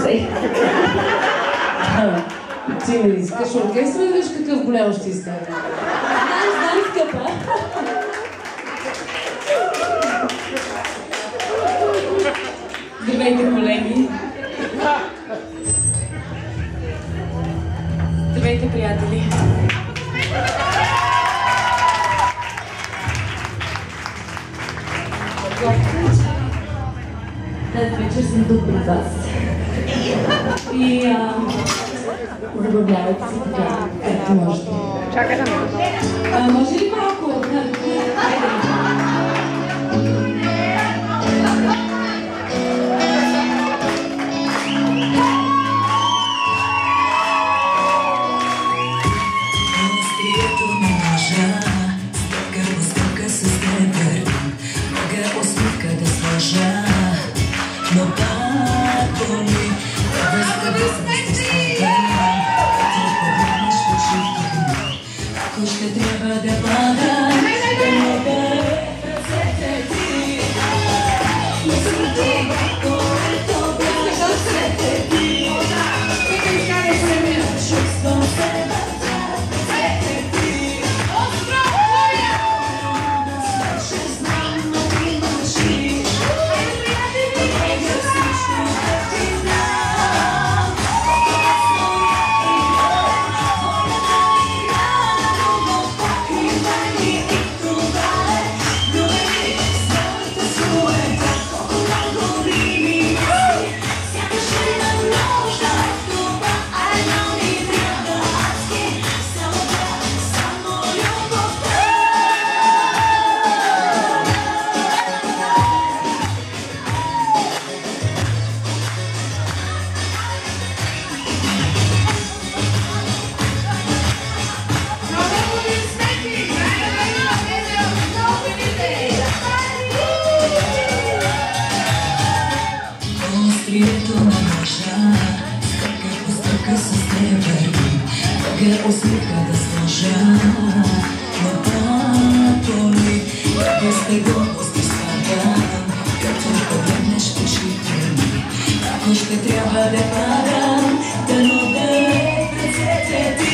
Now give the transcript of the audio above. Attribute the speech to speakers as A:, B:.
A: се. Ти не искаш оркестър, виж какъв голям ще иска.
B: Знам, скъпа. Здравейте, колеги. Здравейте, приятели. Тази вечер съм тук при вас. И забавлявайте се така, както можете.
C: Чакай да ме.
B: Може ли малко?
D: Но пак боли, ако ще трябва да пада, да ме даде в ръцете ти. Не смърти, което бях в ръцете ти. Чувствам се в ръцете ти. Да свърши, знам, но ти мълчиш. Острието на ножа, стъпка по стъпка с нея върви, мога усмивка да сложа, но боли, без него изпадам, като погледнеш в очите ми. Ако ще трябва да падам, да нода в ръцете ти.